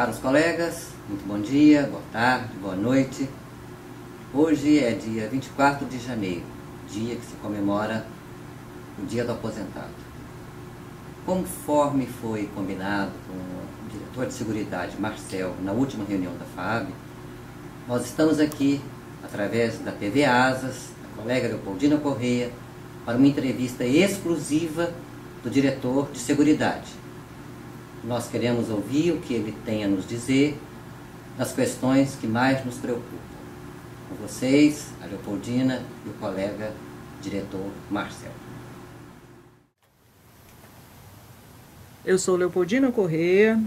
Caros colegas, muito bom dia, boa tarde, boa noite. Hoje é dia 24 de janeiro, dia que se comemora o Dia do Aposentado. Conforme foi combinado com o diretor de Seguridade, Marcel, na última reunião da FAAB, nós estamos aqui, através da TV Asas, da colega Leopoldina Correia, para uma entrevista exclusiva do diretor de Seguridade. Nós queremos ouvir o que ele tem a nos dizer das questões que mais nos preocupam. Com vocês, a Leopoldina e o colega diretor Marcel. Eu sou Leopoldina Correia,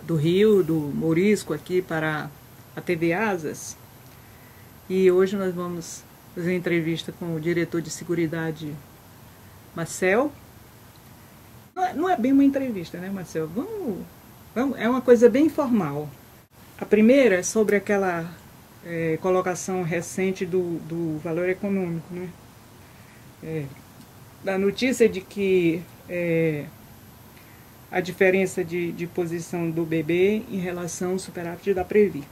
do Rio, do Mourisco, aqui para a TV Asas. E hoje nós vamos fazer uma entrevista com o diretor de Seguridade, Marcel. Não é bem uma entrevista, né, Marcel? É uma coisa bem informal. A primeira é sobre aquela colocação recente do valor econômico, né? Da notícia de que a diferença de posição do BB em relação ao superávit da Previ.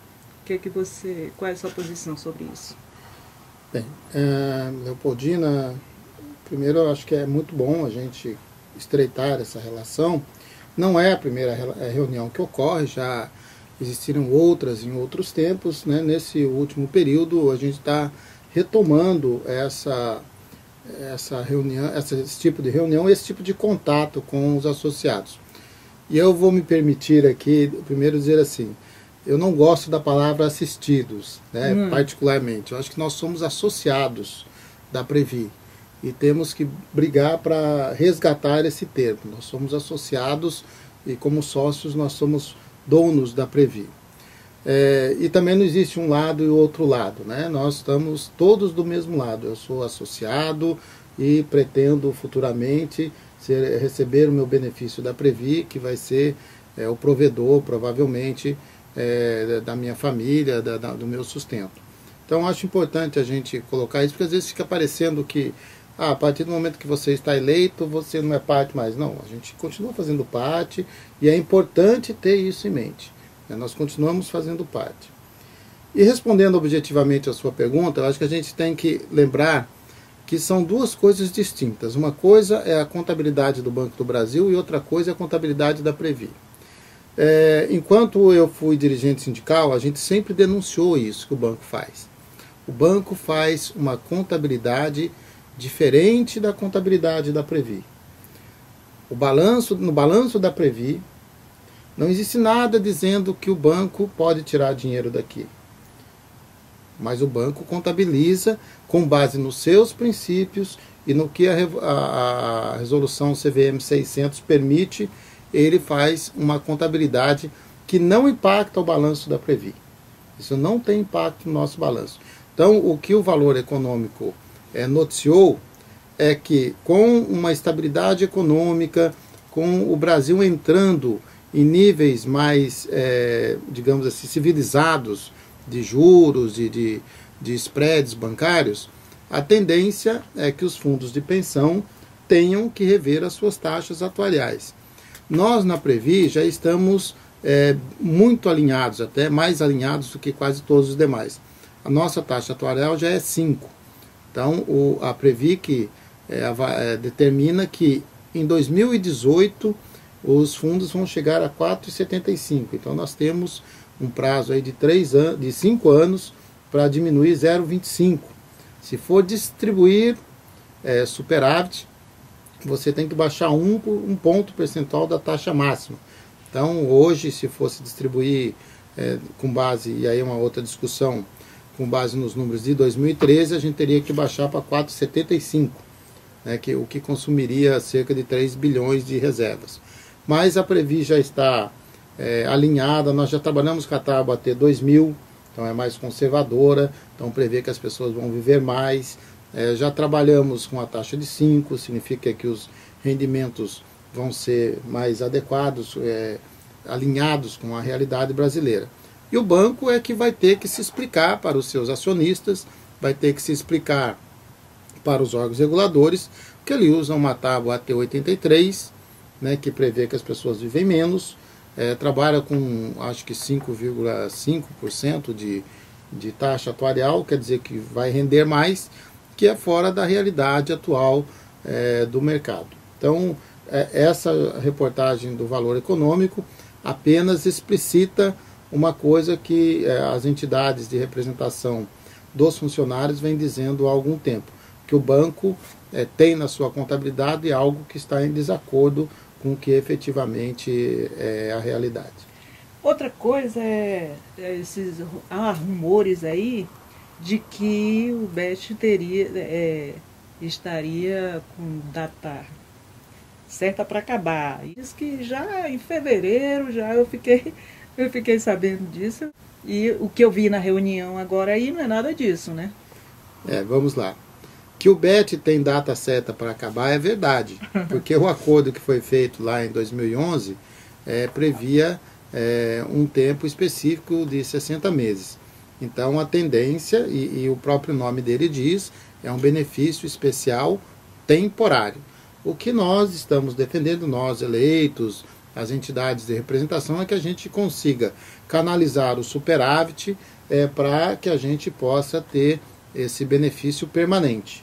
Qual é a sua posição sobre isso? Bem, Leopoldina, primeiro eu acho que é muito bom a gente estreitar essa relação. Não é a primeira reunião que ocorre, já existiram outras em outros tempos, né? Nesse último período a gente está retomando essa reunião, esse tipo de reunião, esse tipo de contato com os associados. E eu vou me permitir aqui, primeiro dizer assim, eu não gosto da palavra assistidos, né? Particularmente. Eu acho que nós somos associados da Previ. E temos que brigar para resgatar esse termo. Nós somos associados e, como sócios, nós somos donos da Previ. E também não existe um lado e outro lado, né? Nós estamos todos do mesmo lado. Eu sou associado e pretendo futuramente receber o meu benefício da Previ, que vai ser o provedor, provavelmente, da minha família, do meu sustento. Então, acho importante a gente colocar isso, porque às vezes fica parecendo que a partir do momento que você está eleito, você não é parte mais. Não, a gente continua fazendo parte e é importante ter isso em mente. Nós continuamos fazendo parte. E respondendo objetivamente a sua pergunta, eu acho que a gente tem que lembrar que são duas coisas distintas. Uma coisa é a contabilidade do Banco do Brasil e outra coisa é a contabilidade da Previ. Enquanto eu fui dirigente sindical, a gente sempre denunciou isso que o banco faz. O banco faz uma contabilidade diferente da contabilidade da Previ. No balanço da Previ, não existe nada dizendo que o banco pode tirar dinheiro daqui. Mas o banco contabiliza com base nos seus princípios e no que a resolução CVM 600 permite. Ele faz uma contabilidade que não impacta o balanço da Previ. Isso não tem impacto no nosso balanço. Então, o que o valor econômico noticiou é que, com uma estabilidade econômica, com o Brasil entrando em níveis mais, digamos assim, civilizados de juros, de spreads bancários, a tendência é que os fundos de pensão tenham que rever as suas taxas atuariais. Nós, na Previ, já estamos muito alinhados, até mais alinhados do que quase todos os demais. A nossa taxa atuarial já é 5. Então, a Previ que determina que em 2018 os fundos vão chegar a 4,75. Então, nós temos um prazo aí de 5 anos para diminuir 0,25. Se for distribuir superávit, você tem que baixar um ponto percentual da taxa máxima. Então, hoje, se fosse distribuir com base, e aí é uma outra discussão, com base nos números de 2013, a gente teria que baixar para 4,75, né, o que consumiria cerca de 3 bilhões de reservas. Mas a Previ já está alinhada, nós já trabalhamos com a tábua até 2000, então é mais conservadora, então prevê que as pessoas vão viver mais. Já trabalhamos com a taxa de 5, significa que os rendimentos vão ser mais adequados, alinhados com a realidade brasileira. E o banco é que vai ter que se explicar para os seus acionistas, vai ter que se explicar para os órgãos reguladores, que ele usa uma tábua AT83, né, que prevê que as pessoas vivem menos, trabalha com acho que 5,5% de taxa atuarial, quer dizer que vai render mais, que é fora da realidade atual do mercado. Então, essa reportagem do Valor Econômico apenas explicita uma coisa que as entidades de representação dos funcionários vêm dizendo há algum tempo, que o banco tem na sua contabilidade algo que está em desacordo com o que efetivamente é a realidade. Outra coisa há rumores aí de que o BET estaria com data certa para acabar. Diz que já em fevereiro eu fiquei sabendo disso. E o que eu vi na reunião agora aí não é nada disso, né? Vamos lá. Que o BET tem data certa para acabar é verdade, porque o acordo que foi feito lá em 2011 previa um tempo específico de 60 meses. Então a tendência, e o próprio nome dele diz, é um benefício especial temporário. O que nós estamos defendendo, nós eleitos, as entidades de representação, é que a gente consiga canalizar o superávit para que a gente possa ter esse benefício permanente.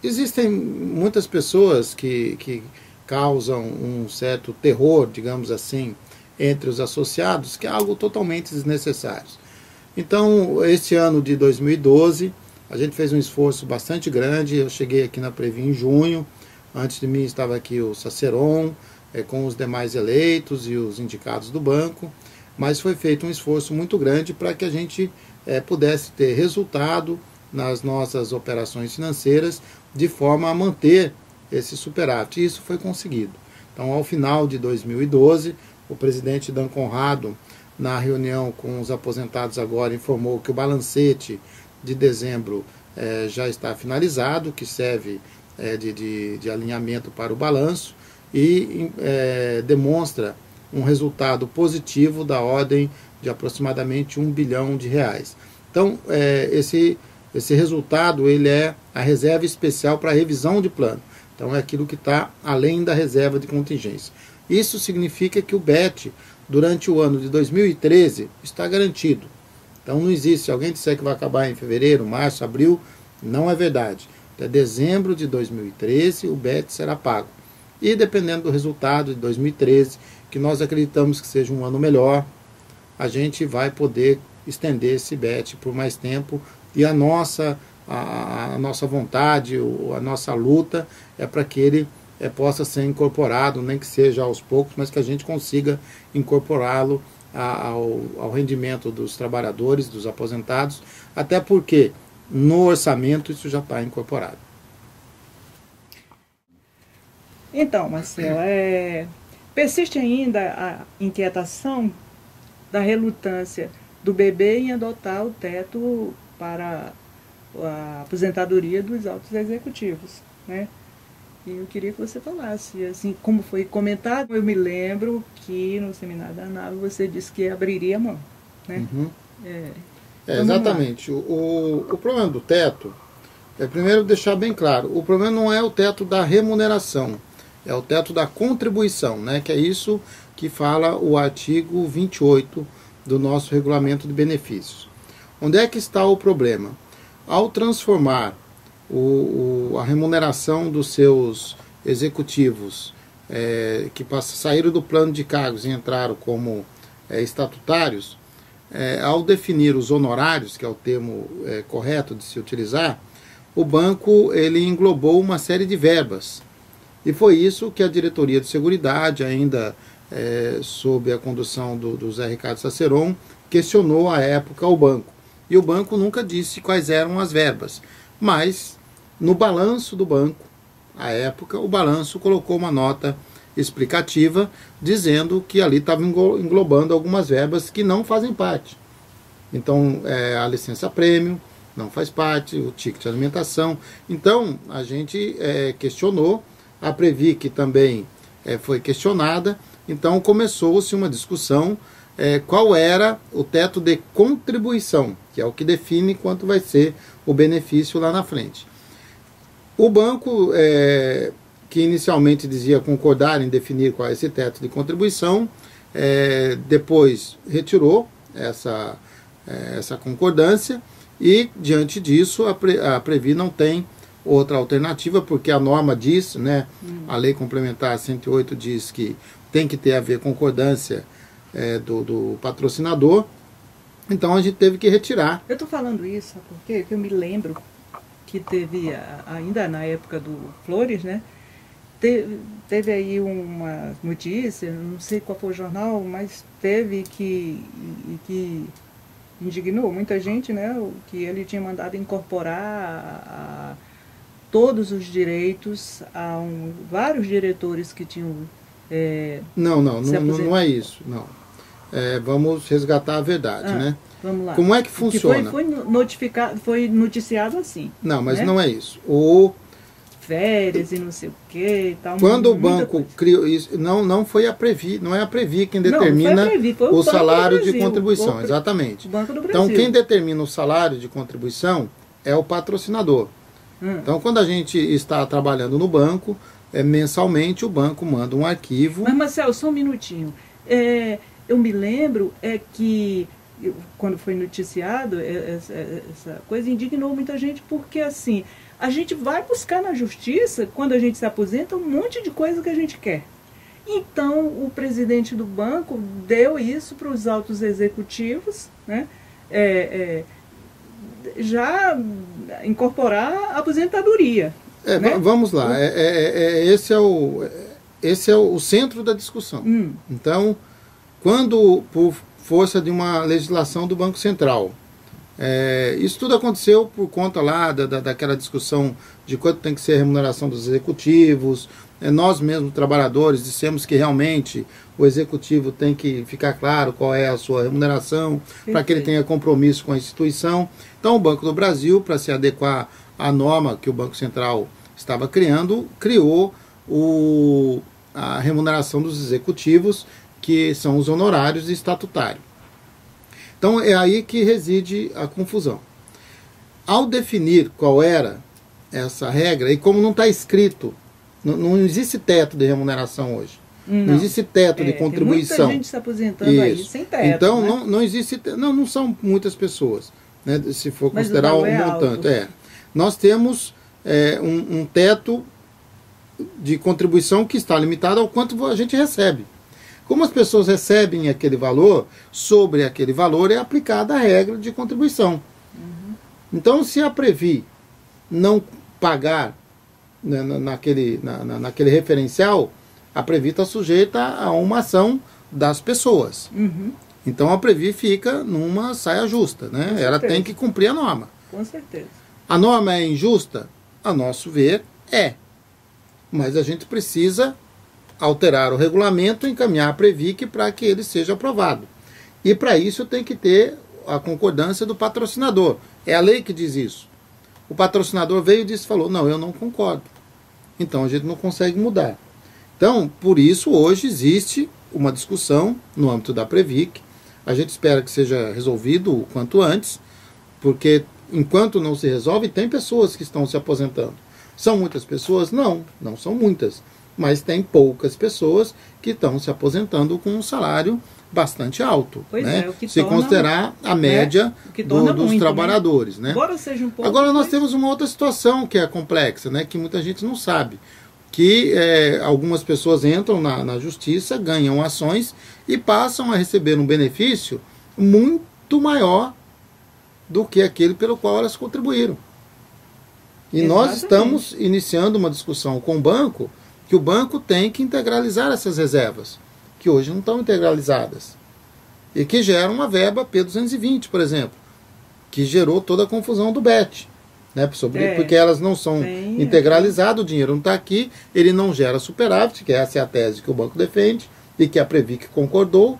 Existem muitas pessoas que causam um certo terror, digamos assim, entre os associados, que é algo totalmente desnecessário. Então, este ano de 2012, a gente fez um esforço bastante grande. Eu cheguei aqui na Previ em junho. Antes de mim estava aqui o Saceron, com os demais eleitos e os indicados do banco. Mas foi feito um esforço muito grande para que a gente pudesse ter resultado nas nossas operações financeiras, de forma a manter esse superávit. E isso foi conseguido. Então, ao final de 2012, o presidente Dan Conrado, na reunião com os aposentados agora, informou que o balancete de dezembro já está finalizado, que serve de alinhamento para o balanço, e demonstra um resultado positivo da ordem de aproximadamente R$1 bilhão. Então, esse resultado ele é a reserva especial para revisão de plano. Então, é aquilo que está além da reserva de contingência. Isso significa que o BET, durante o ano de 2013, está garantido. Então, não existe, se alguém disser que vai acabar em fevereiro, março, abril, não é verdade. Até dezembro de 2013, o BET será pago. E dependendo do resultado de 2013, que nós acreditamos que seja um ano melhor, a gente vai poder estender esse BET por mais tempo. E a nossa vontade, a nossa luta é para que ele possa ser incorporado, nem que seja aos poucos, mas que a gente consiga incorporá-lo ao rendimento dos trabalhadores, dos aposentados, até porque no orçamento isso já está incorporado. Então, Marcelo, persiste ainda a inquietação da relutância do BB em adotar o teto para a aposentadoria dos altos executivos, né? E eu queria que você falasse, assim, como foi comentado. Eu me lembro que no seminário da ANAB você disse que abriria a mão, né? Uhum. Exatamente. O problema do teto, primeiro deixar bem claro, o problema não é o teto da remuneração, é o teto da contribuição, né? Que é isso que fala o artigo 28 do nosso regulamento de benefícios. Onde é que está o problema? Ao transformar a remuneração dos seus executivos que saíram do plano de cargos e entraram como estatutários, ao definir os honorários, que é o termo correto de se utilizar, o banco ele englobou uma série de verbas. E foi isso que a diretoria de Seguridade, ainda sob a condução do Zé Ricardo Saceron, questionou à época ao banco. E o banco nunca disse quais eram as verbas. Mas, no balanço do banco, à época, o balanço colocou uma nota explicativa dizendo que ali estava englobando algumas verbas que não fazem parte. Então, a licença prêmio não faz parte, o ticket de alimentação. Então, a gente questionou, a Previ que também foi questionada. Então, começou-se uma discussão qual era o teto de contribuição, que é o que define quanto vai ser o benefício lá na frente. O banco que inicialmente dizia concordar em definir qual é esse teto de contribuição, depois retirou essa concordância e, diante disso, a Previ não tem outra alternativa, porque a norma diz, né, a Lei Complementar 108 diz que tem que ter a ver concordância do patrocinador, então a gente teve que retirar. Eu estou falando isso, sabe por quê? Porque eu me lembro que teve, ainda na época do Flores, né, teve aí uma notícia, não sei qual foi o jornal, mas teve que indignou muita gente, né, que ele tinha mandado incorporar todos os direitos a vários diretores que tinham... Não é isso, não. Vamos resgatar a verdade, né? Vamos lá. Como é que funciona? Foi noticiado assim. Não, mas né? não é isso. Férias e não sei o que e tal. Quando o banco criou isso, não foi a Previ, não é a Previ quem determina o salário de contribuição, exatamente. O Banco do Brasil. Então quem determina o salário de contribuição é o patrocinador. Então quando a gente está trabalhando no banco, mensalmente o banco manda um arquivo. Mas Marcelo, só um minutinho. Eu me lembro que quando foi noticiado essa coisa, indignou muita gente, porque assim, a gente vai buscar na justiça, quando a gente se aposenta, um monte de coisa que a gente quer. Então, o presidente do banco deu isso para os altos executivos, né, já incorporar a aposentadoria. Né? Vamos lá, esse é o centro da discussão. Então, quando, por força de uma legislação do Banco Central, isso tudo aconteceu por conta lá daquela discussão de quanto tem que ser a remuneração dos executivos. Nós mesmos, trabalhadores, dissemos que realmente o executivo tem que ficar claro qual é a sua remuneração, para que ele tenha compromisso com a instituição. Então, o Banco do Brasil, para se adequar à norma que o Banco Central estava criando, criou a remuneração dos executivos, que são os honorários estatutários. Então é aí que reside a confusão. Ao definir qual era essa regra, e como não está escrito, não existe teto de remuneração hoje, não existe teto de contribuição. Tem muita gente se aposentando aí sem teto. Então né? não existe, não são muitas pessoas, né, se for considerar o montante. Nós temos um teto de contribuição que está limitado ao quanto a gente recebe. Como as pessoas recebem aquele valor, sobre aquele valor é aplicada a regra de contribuição. Então, se a Previ não pagar, né, naquele referencial, a Previ está sujeita a uma ação das pessoas. Então, a Previ fica numa saia justa, né? Ela tem que cumprir a norma. Com certeza. A norma é injusta? A nosso ver, é. Mas a gente precisa alterar o regulamento e encaminhar a Previc para que ele seja aprovado. E para isso tem que ter a concordância do patrocinador. É a lei que diz isso. O patrocinador veio e falou, não, eu não concordo. Então a gente não consegue mudar. Então, por isso, hoje existe uma discussão no âmbito da Previc. A gente espera que seja resolvido o quanto antes, porque enquanto não se resolve, tem pessoas que estão se aposentando. São muitas pessoas? Não são muitas. Mas tem poucas pessoas que estão se aposentando com um salário bastante alto, né? Se considerar a média dos trabalhadores, né? Embora seja um pouco. Agora nós temos uma outra situação que é complexa, né? Que muita gente não sabe, que algumas pessoas entram na justiça, ganham ações e passam a receber um benefício muito maior do que aquele pelo qual elas contribuíram. E nós estamos iniciando uma discussão com o banco, que o banco tem que integralizar essas reservas, que hoje não estão integralizadas, e que geram uma verba P220, por exemplo, que gerou toda a confusão do BET, né, porque elas não são integralizadas, o dinheiro não está aqui, ele não gera superávit, que essa é a tese que o banco defende, e que a Previc concordou,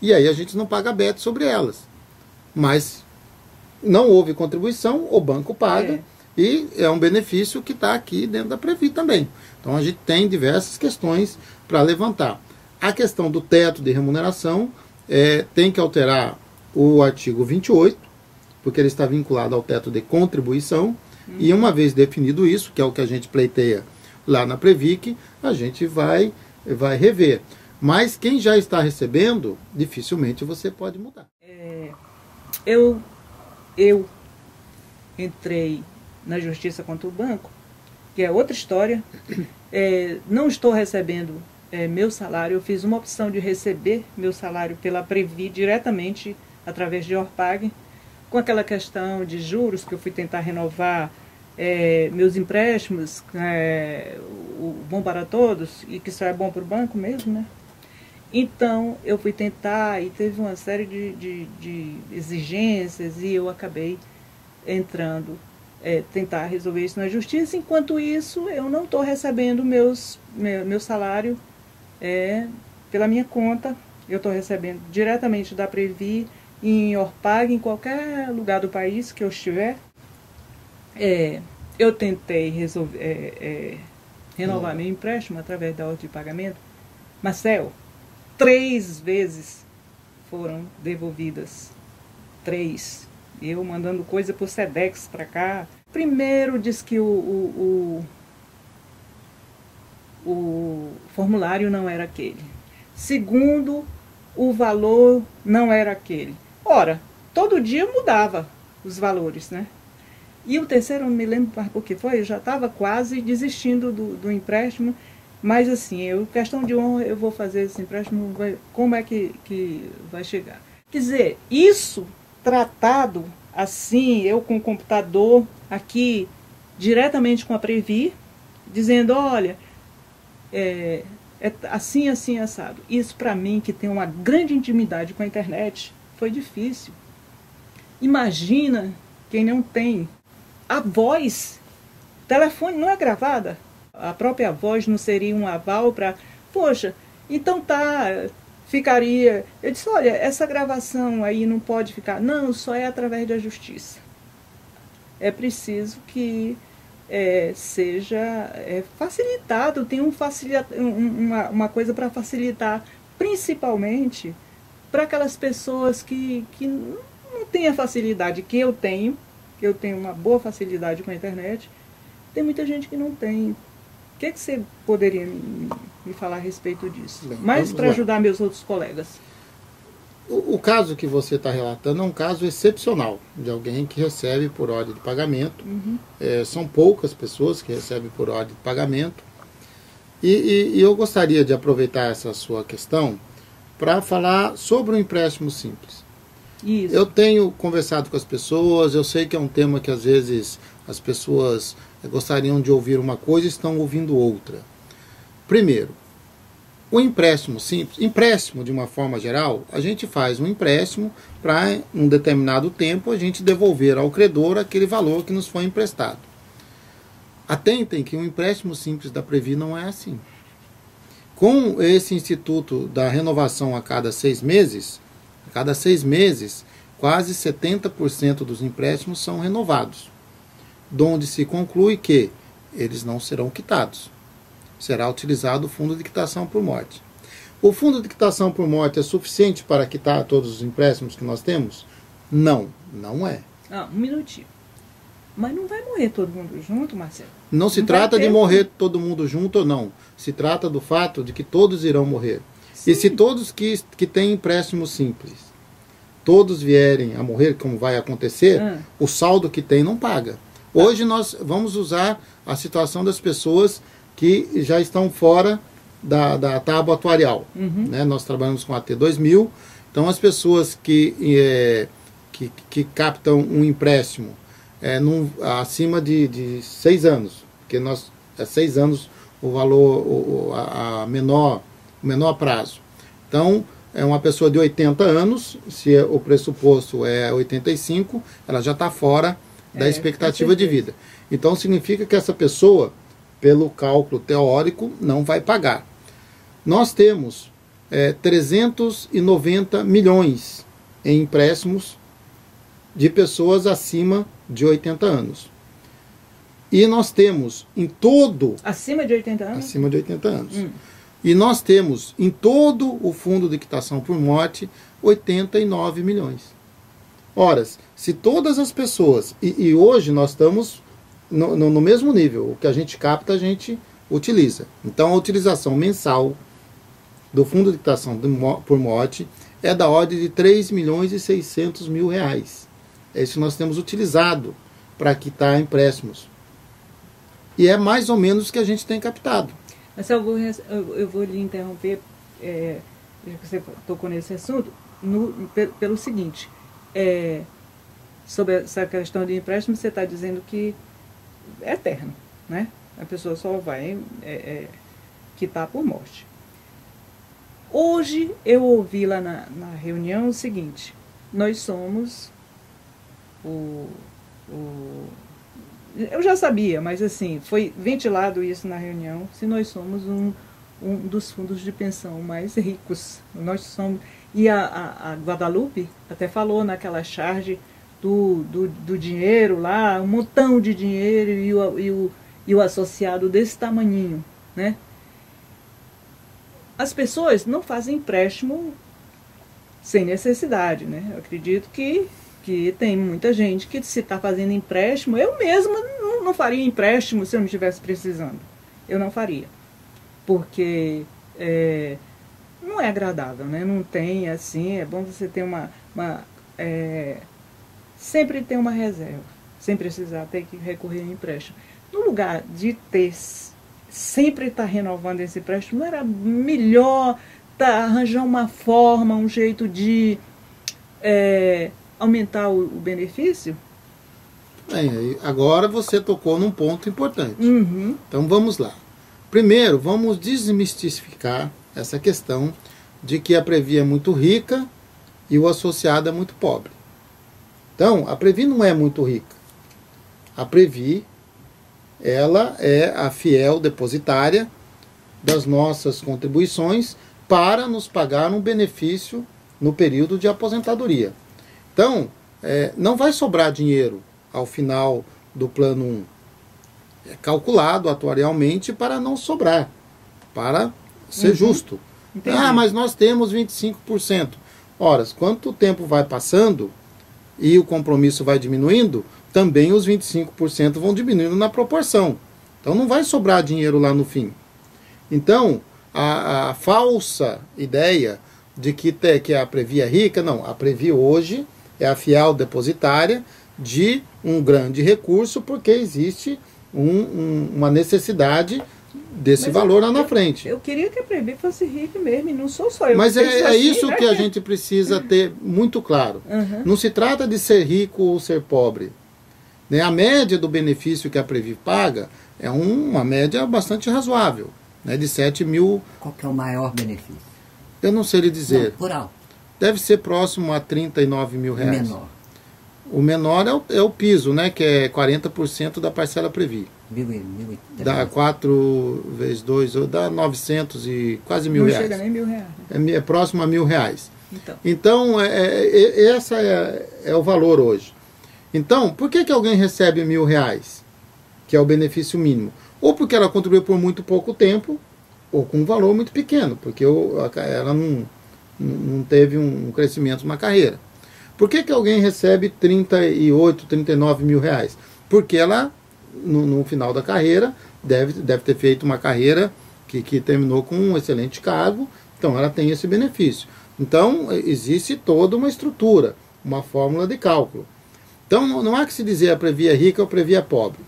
e aí a gente não paga BET sobre elas. Mas não houve contribuição, o banco paga, e é um benefício que está aqui dentro da Previ também. Então a gente tem diversas questões para levantar. A questão do teto de remuneração tem que alterar o artigo 28, porque ele está vinculado ao teto de contribuição, e uma vez definido isso, que é o que a gente pleiteia lá na Previc, a gente vai rever. Mas quem já está recebendo, dificilmente você pode mudar. Eu entrei na justiça contra o banco, que é outra história. Não estou recebendo meu salário. Eu fiz uma opção de receber meu salário pela Previ diretamente através de Orpag, com aquela questão de juros que eu fui tentar renovar meus empréstimos, o Bom para Todos, e que só é bom para o banco mesmo, né? Então, eu fui tentar e teve uma série de exigências e eu acabei entrando, tentar resolver isso na justiça. Enquanto isso, eu não estou recebendo meu salário pela minha conta. Eu estou recebendo diretamente da Previ, em Orpag, em qualquer lugar do país que eu estiver. Eu tentei renovar meu empréstimo através da ordem de pagamento. Marcel, 3 vezes foram devolvidas. 3. Eu mandando coisa por Sedex para cá. Primeiro diz que o formulário não era aquele. Segundo, o valor não era aquele. Ora, todo dia mudava os valores, né? E o terceiro, eu não me lembro por que foi, eu já estava quase desistindo do empréstimo. Mas assim, questão de honra, eu vou fazer esse empréstimo, como é que vai chegar? Quer dizer, isso tratado assim, eu com o computador aqui, diretamente com a Previ, dizendo, olha, assim, assim, assado. Isso para mim, que tem uma grande intimidade com a internet, foi difícil. Imagina quem não tem. A voz, telefone não é gravada. A própria voz não seria um aval para... Poxa, então tá, ficaria... Eu disse, olha, essa gravação aí não pode ficar... Não, só é através da justiça. É preciso que seja facilitado, tem uma coisa para facilitar, principalmente para aquelas pessoas que não têm a facilidade que eu tenho uma boa facilidade com a internet. Tem muita gente que não tem. O que você poderia me falar a respeito disso? Bem, mas para ajudar meus outros colegas. O caso que você está relatando é um caso excepcional, de alguém que recebe por ordem de pagamento. Uhum. São poucas pessoas que recebem por ordem de pagamento. E eu gostaria de aproveitar essa sua questão para falar sobre o empréstimo simples. Isso. Eu tenho conversado com as pessoas, eu sei que é um tema que às vezes as pessoas gostariam de ouvir uma coisa e estão ouvindo outra. Primeiro, o empréstimo simples, empréstimo de uma forma geral, a gente faz um empréstimo para um determinado tempo a gente devolver ao credor aquele valor que nos foi emprestado. Atentem que um empréstimo simples da Previ não é assim. Com esse instituto da renovação a cada 6 meses, quase 70% dos empréstimos são renovados, donde se conclui que eles não serão quitados. Será utilizado o fundo de quitação por morte. O fundo de quitação por morte é suficiente para quitar todos os empréstimos que nós temos? Não, não é. Um minutinho. Mas não vai morrer todo mundo junto, Marcelo? Não se trata de morrer todo mundo junto ou não. Se trata do fato de que todos irão morrer. Sim. E se todos que têm empréstimo simples, todos vierem a morrer, como vai acontecer, o saldo que tem não paga. Hoje nós vamos usar a situação das pessoas que já estão fora da tábua atuarial. Uhum. Né? Nós trabalhamos com a T2000, então as pessoas que captam um empréstimo acima de 6 anos, porque 6 anos o valor, o menor prazo. Então, é uma pessoa de 80 anos, se o pressuposto é 85, ela já está fora da expectativa de vida. Então, significa que essa pessoa, pelo cálculo teórico, não vai pagar. Nós temos 390 milhões em empréstimos de pessoas acima de 80 anos. E nós temos em todo... Acima de 80 anos? Acima de 80 anos. E nós temos em todo o fundo de quitação por morte 89 milhões. Ora, se todas as pessoas... E hoje nós estamos no mesmo nível. O que a gente capta, a gente utiliza. Então a utilização mensal do fundo de quitação por morte é da ordem de 3.600.000 reais. É isso que nós temos utilizado para quitar empréstimos. E é mais ou menos o que a gente tem captado. Mas eu vou lhe interromper, já que você tocou nesse assunto, pelo seguinte, sobre essa questão de empréstimo, você está dizendo que é eterno, né? A pessoa só vai quitar por morte. Hoje eu ouvi lá na reunião o seguinte: nós somos eu já sabia, mas assim, foi ventilado isso na reunião, se nós somos um dos fundos de pensão mais ricos. Nós somos, e a Guadalupe até falou naquela charge do dinheiro lá, um montão de dinheiro e o associado desse tamaninho, né? As pessoas não fazem empréstimo sem necessidade, né? Eu acredito que tem muita gente que, se está fazendo empréstimo, eu mesma não faria empréstimo se eu não estivesse precisando. Eu não faria. Porque não é agradável, né? Não tem assim, é bom você ter sempre ter uma reserva, sem precisar ter que recorrer a empréstimo. No lugar de sempre estar renovando esse empréstimo, não era melhor arranjar uma forma, um jeito de aumentar o benefício? Bem, agora você tocou num ponto importante. Uhum. Então vamos lá. Primeiro, vamos desmistificar essa questão de que a Previ é muito rica e o associado é muito pobre. Então, a Previ não é muito rica. A Previ, ela é a fiel depositária das nossas contribuições para nos pagar um benefício no período de aposentadoria. Então, não vai sobrar dinheiro ao final do plano 1. É calculado atuarialmente para não sobrar, para ser justo. Entendi. Ah, mas nós temos 25%. Ora, quanto tempo vai passando e o compromisso vai diminuindo, também os 25% vão diminuindo na proporção. Então não vai sobrar dinheiro lá no fim. Então, a falsa ideia de que a Previ é rica, não. A Previ hoje é a fiel depositária de um grande recurso, porque existe uma necessidade desse valor lá na frente. Eu queria que a Previ fosse rica mesmo, e não sou só eu. Mas é assim, isso né? que a gente precisa ter muito claro. Uhum. Não se trata de ser rico ou ser pobre. Né? A média do benefício que a Previ paga é uma média bastante razoável, né? De 7 mil... Qual que é o maior benefício? Eu não sei lhe dizer. Não, por alto. Deve ser próximo a 39 mil reais. Menor. O menor é o piso, né? Que é 40% da parcela Previ. Dá 4 vezes 2, dá 900 e quase R$1.000. Não chega nem R$1.000. Né? É próximo a R$1.000. Então essa é o valor hoje. Então, por que alguém recebe R$1.000, que é o benefício mínimo? Ou porque ela contribuiu por muito pouco tempo, ou com um valor muito pequeno, porque ela não teve um crescimento na carreira. Por que alguém recebe 38, 39 mil reais? Porque ela, no final da carreira, deve ter feito uma carreira que terminou com um excelente cargo, então ela tem esse benefício. Então, existe toda uma estrutura, uma fórmula de cálculo. Então, não há que se dizer a Previ é rica ou a Previ é pobre.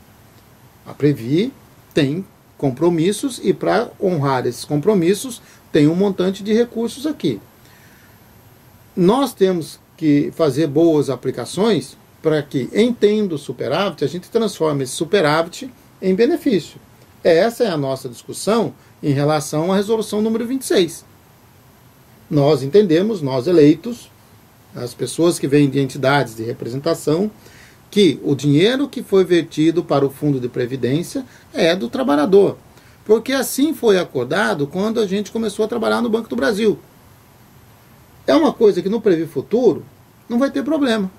A Previ tem compromissos e, para honrar esses compromissos, tem um montante de recursos aqui. Nós temos que fazer boas aplicações para que, em tendo superávit, a gente transforme esse superávit em benefício. Essa é a nossa discussão em relação à resolução número 26. Nós entendemos, nós eleitos, as pessoas que vêm de entidades de representação, que o dinheiro que foi vertido para o fundo de previdência é do trabalhador. Porque assim foi acordado quando a gente começou a trabalhar no Banco do Brasil. É uma coisa que no Previ Futuro não vai ter problema.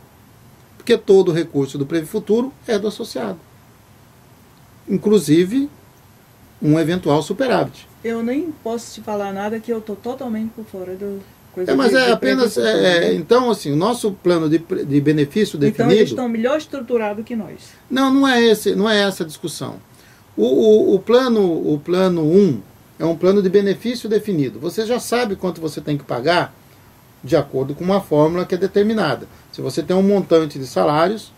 Porque todo o recurso do Previ Futuro é do associado. Inclusive, um eventual superávit. Eu nem posso te falar nada, que eu estou totalmente por fora do... Mas é apenas... então, assim, o nosso plano de benefício definido... Então eles estão melhor estruturados que nós. Não é essa a discussão. O plano 1 é um plano de benefício definido. Você já sabe quanto você tem que pagar de acordo com uma fórmula que é determinada. Se você tem um montante de salários,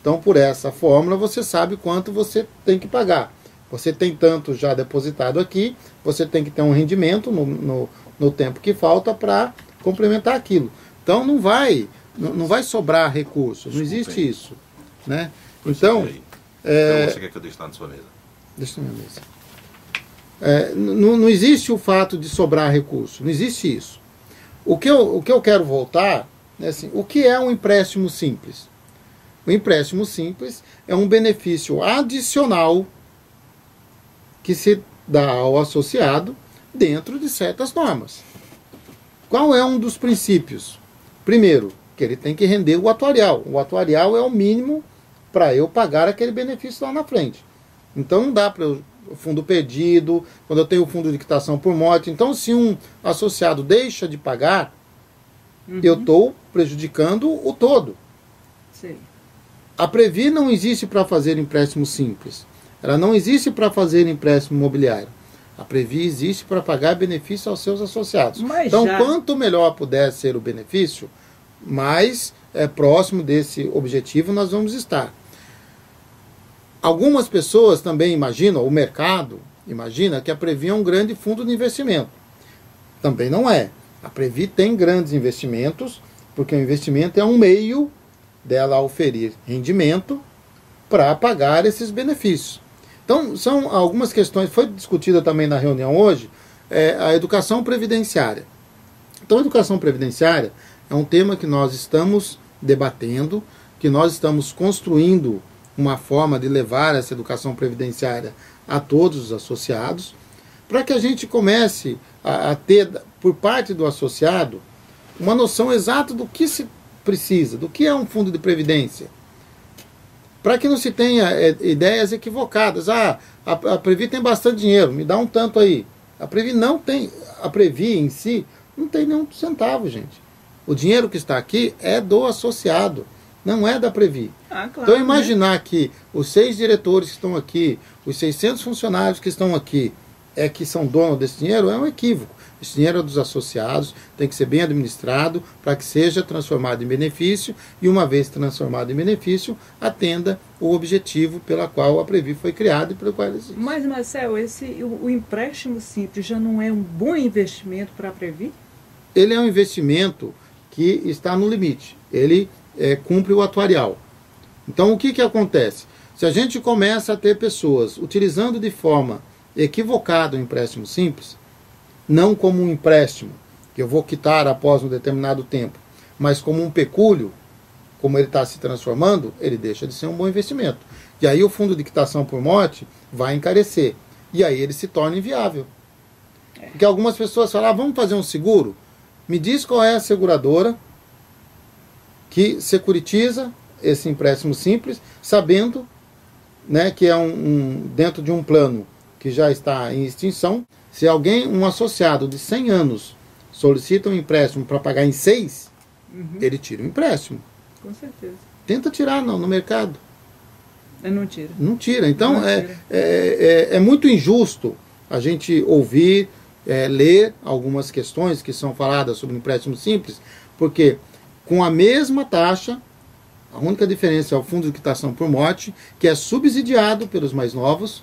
então por essa fórmula você sabe quanto você tem que pagar. Você tem tanto já depositado aqui, você tem que ter um rendimento no tempo que falta para complementar aquilo. Então não vai sobrar recursos, não existe isso. Né? Então, então você quer que eu deixe lá na sua mesa? Deixa na minha mesa. Não existe o fato de sobrar recurso, não existe isso. O que eu quero voltar é assim, o que é um empréstimo simples? O empréstimo simples é um benefício adicional que se dá ao associado dentro de certas normas. Qual é um dos princípios? Primeiro, que ele tem que render o atuarial. O atuarial é o mínimo para eu pagar aquele benefício lá na frente. Então não dá para o fundo perdido, quando eu tenho o fundo de quitação por morte. Então, se um associado deixa de pagar, eu estou prejudicando o todo. Sim. A Previ não existe para fazer empréstimo simples. Ela não existe para fazer empréstimo imobiliário. A Previ existe para pagar benefício aos seus associados. Mas então, quanto melhor puder ser o benefício, mais próximo desse objetivo nós vamos estar. Algumas pessoas também imaginam, o mercado imagina que a Previ é um grande fundo de investimento. Também não é. A Previ tem grandes investimentos, porque o investimento é um meio dela oferir rendimento para pagar esses benefícios. Então, são algumas questões, foi discutida também na reunião hoje, a educação previdenciária. Então, a educação previdenciária é um tema que nós estamos debatendo, que nós estamos construindo uma forma de levar essa educação previdenciária a todos os associados, para que a gente comece a ter, por parte do associado, uma noção exata do que se precisa, do que é um fundo de previdência. Para que não se tenha ideias equivocadas. A Previ tem bastante dinheiro, me dá um tanto aí. A Previ não tem, a Previ em si não tem nenhum centavo, gente. O dinheiro que está aqui é do associado, não é da Previ. Claro, então imaginar que os 6 diretores que estão aqui, os 600 funcionários que estão aqui, que são donos desse dinheiro, é um equívoco. Esse dinheiro é dos associados, tem que ser bem administrado para que seja transformado em benefício e, uma vez transformado em benefício, atenda o objetivo pela qual a Previ foi criada e pelo qual ela existe. Mas, Marcel, o empréstimo simples já não é um bom investimento para a Previ? Ele é um investimento que está no limite. Ele cumpre o atuarial. Então, o que acontece? Se a gente começa a ter pessoas utilizando de forma equivocada o empréstimo simples, não como um empréstimo, que eu vou quitar após um determinado tempo, mas como um pecúlio, como ele está se transformando, ele deixa de ser um bom investimento. E aí o fundo de quitação por morte vai encarecer. E aí ele se torna inviável. Porque algumas pessoas falam, vamos fazer um seguro? Me diz qual é a seguradora que securitiza esse empréstimo simples, sabendo, né, que é dentro de um plano que já está em extinção. Se um associado de 100 anos solicita um empréstimo para pagar em 6, ele tira o empréstimo. Com certeza. Tenta tirar no mercado. Não tira. Não tira. Então, não tira. É muito injusto a gente ouvir, ler algumas questões que são faladas sobre empréstimo simples, porque com a mesma taxa, a única diferença é o fundo de quitação por morte, que é subsidiado pelos mais novos.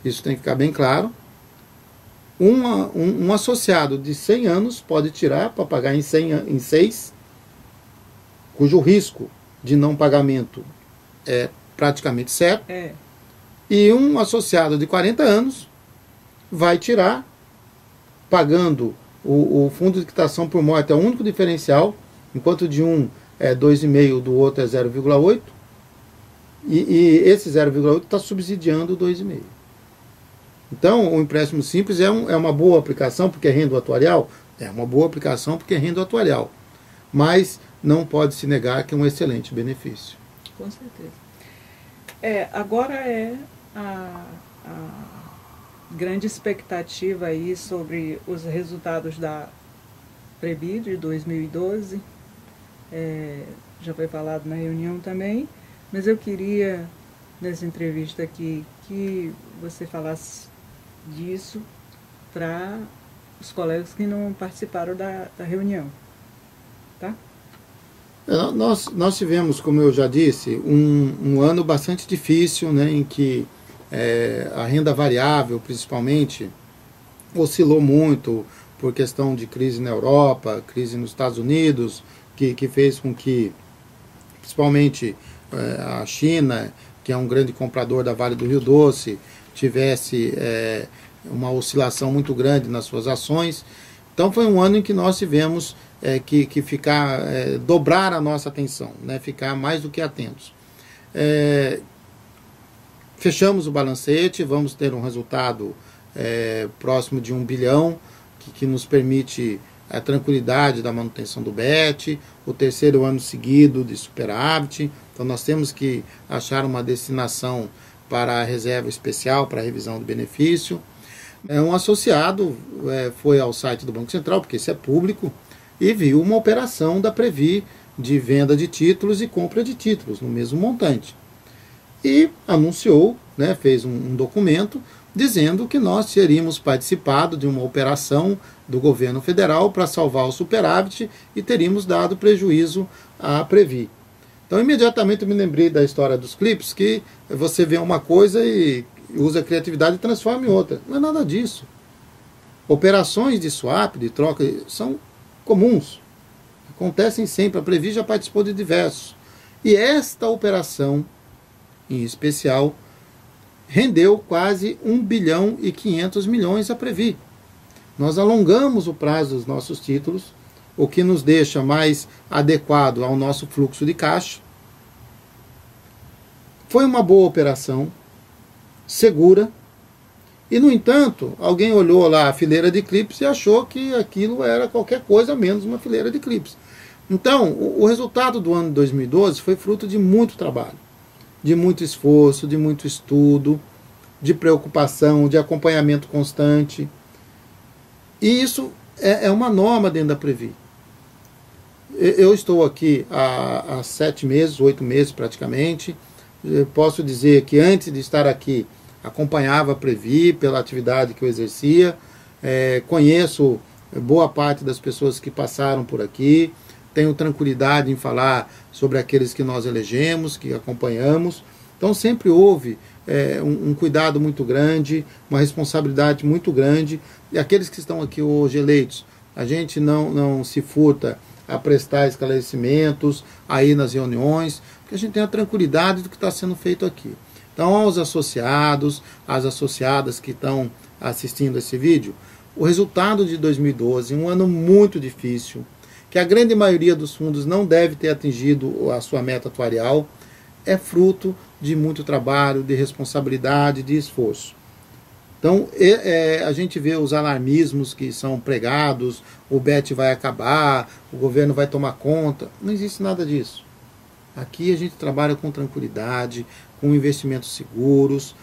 Isso tem que ficar bem claro. Um associado de 100 anos pode tirar para pagar em 6, cujo risco de não pagamento é praticamente certo. E um associado de 40 anos vai tirar, pagando o fundo de quitação por morte, é o único diferencial, enquanto de um é 2,5, do outro é 0,8, e esse 0,8 está subsidiando o 2,5. Então, o empréstimo simples é uma boa aplicação porque é renda atuarial? É uma boa aplicação porque é renda atuarial. Mas não pode se negar que é um excelente benefício. Com certeza. Agora a grande expectativa aí sobre os resultados da Previ de 2012. Já foi falado na reunião também, mas eu queria nessa entrevista aqui que você falasse disso para os colegas que não participaram da reunião, tá? Nós tivemos, como eu já disse, um ano bastante difícil, né, em que a renda variável, principalmente, oscilou muito por questão de crise na Europa, crise nos Estados Unidos, que fez com que, principalmente, a China, que é um grande comprador da Vale do Rio Doce, tivesse uma oscilação muito grande nas suas ações. Então foi um ano em que nós tivemos que dobrar a nossa atenção, né, ficar mais do que atentos. Fechamos o balancete, vamos ter um resultado próximo de 1 bilhão, que nos permite a tranquilidade da manutenção do BET, o terceiro ano seguido de superávit. Então nós temos que achar uma destinação para a reserva especial, para a revisão do benefício. Um associado foi ao site do Banco Central, porque isso é público, e viu uma operação da Previ de venda de títulos e compra de títulos no mesmo montante. E anunciou, né, fez um documento dizendo que nós teríamos participado de uma operação do governo federal para salvar o superávit e teríamos dado prejuízo à Previ. Então, imediatamente eu me lembrei da história dos clipes, que você vê uma coisa e usa a criatividade e transforma em outra. Não é nada disso. Operações de swap, de troca, são comuns. Acontecem sempre. A Previ já participou de diversos. E esta operação, em especial, rendeu quase 1 bilhão e 500 milhões a Previ. Nós alongamos o prazo dos nossos títulos, o que nos deixa mais adequado ao nosso fluxo de caixa. Foi uma boa operação, segura, e no entanto, alguém olhou lá a fileira de clipes e achou que aquilo era qualquer coisa menos uma fileira de clipes. Então, o resultado do ano de 2012 foi fruto de muito trabalho, de muito esforço, de muito estudo, de preocupação, de acompanhamento constante. E isso é uma norma dentro da Previ. Eu estou aqui há 7 meses, 8 meses praticamente. Eu posso dizer que antes de estar aqui, acompanhava a Previ pela atividade que eu exercia. Conheço boa parte das pessoas que passaram por aqui. Tenho tranquilidade em falar sobre aqueles que nós elegemos, que acompanhamos. Então sempre houve um cuidado muito grande, uma responsabilidade muito grande. E aqueles que estão aqui hoje eleitos, a gente não se furta a prestar esclarecimentos, a ir nas reuniões, porque a gente tem a tranquilidade do que está sendo feito aqui. Então, aos associados, às associadas que estão assistindo esse vídeo, o resultado de 2012, um ano muito difícil, que a grande maioria dos fundos não deve ter atingido a sua meta atuarial, é fruto de muito trabalho, de responsabilidade, de esforço. Então, a gente vê os alarmismos que são pregados, o BET vai acabar, o governo vai tomar conta. Não existe nada disso. Aqui a gente trabalha com tranquilidade, com investimentos seguros,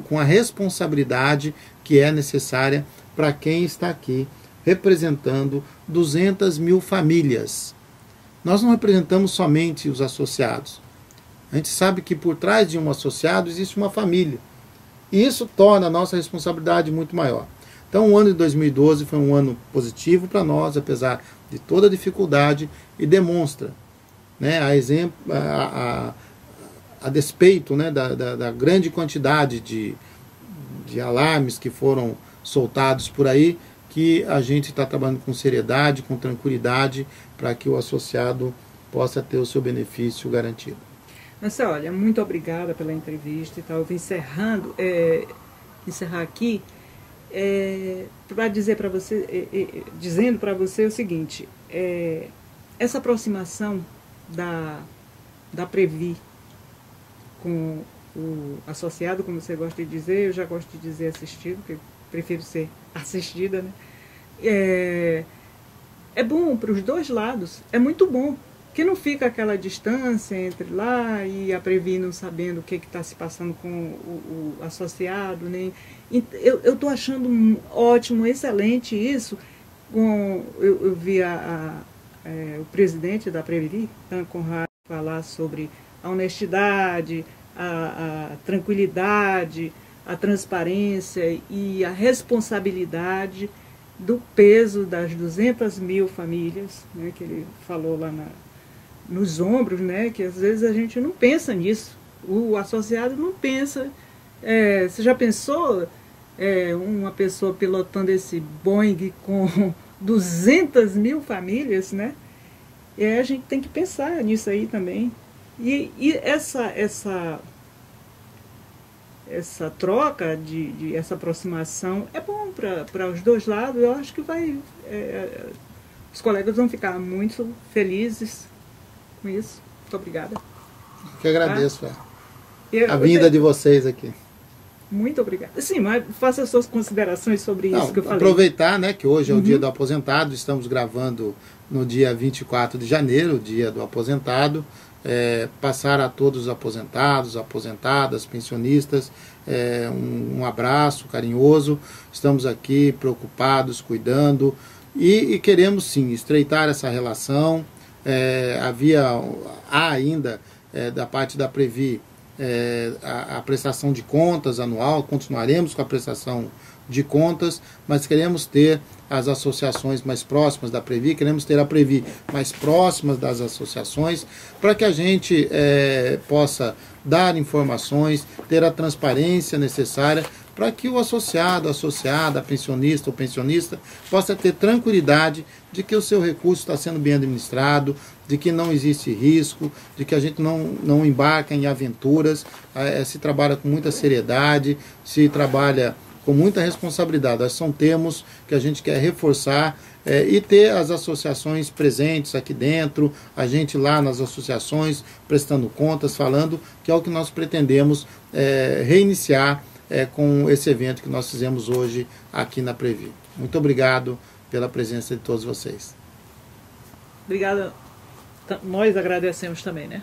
com a responsabilidade que é necessária para quem está aqui representando 200 mil famílias. Nós não representamos somente os associados. A gente sabe que por trás de um associado existe uma família. E isso torna a nossa responsabilidade muito maior. Então o ano de 2012 foi um ano positivo para nós, apesar de toda a dificuldade, e demonstra, né, a despeito, né, da grande quantidade de alarmes que foram soltados por aí, que a gente está trabalhando com seriedade, com tranquilidade, para que o associado possa ter o seu benefício garantido. Marcelo, olha, muito obrigada pela entrevista e tal. Eu vou encerrar aqui para dizer para você, dizendo para você o seguinte: essa aproximação da Previ com o associado, como você gosta de dizer, eu já gosto de dizer assistido, porque eu prefiro ser assistida, né? É bom para os dois lados, é muito bom. Que não fica aquela distância entre lá e a Previ não sabendo o que está se passando com o associado. Né? Eu estou achando ótimo, excelente isso. Eu vi o presidente da Previ, Dan Conrad, falar sobre a honestidade, a tranquilidade, a transparência e a responsabilidade do peso das 200 mil famílias, né, que ele falou lá nos ombros, né, que às vezes a gente não pensa nisso, o associado não pensa. Você já pensou uma pessoa pilotando esse Boeing com 200 mil famílias, né? A gente tem que pensar nisso aí também. E essa troca, essa aproximação é bom para os dois lados. Eu acho que os colegas vão ficar muito felizes com isso. Muito obrigada. Eu que agradeço a vinda de vocês aqui. Muito obrigada. Sim, mas faça as suas considerações sobre isso que eu falei. Aproveitar, né, que hoje é o Dia do Aposentado, estamos gravando no dia 24 de janeiro, o Dia do Aposentado. Passar a todos os aposentados, aposentadas, pensionistas, um abraço carinhoso. Estamos aqui preocupados, cuidando e queremos sim estreitar essa relação. Há ainda da parte da Previ a prestação de contas anual, continuaremos com a prestação de contas, mas queremos ter as associações mais próximas da Previ, queremos ter a Previ mais próximas das associações, para que a gente possa dar informações, ter a transparência necessária, para que o associado, a associada, a pensionista ou pensionista possa ter tranquilidade de que o seu recurso está sendo bem administrado, de que não existe risco, de que a gente não embarca em aventuras, se trabalha com muita seriedade, se trabalha com muita responsabilidade. Esses são termos que a gente quer reforçar e ter as associações presentes aqui dentro, a gente lá nas associações prestando contas, falando, que é o que nós pretendemos reiniciar com esse evento que nós fizemos hoje aqui na Previ. Muito obrigado pela presença de todos vocês. Obrigada. Nós agradecemos também, né?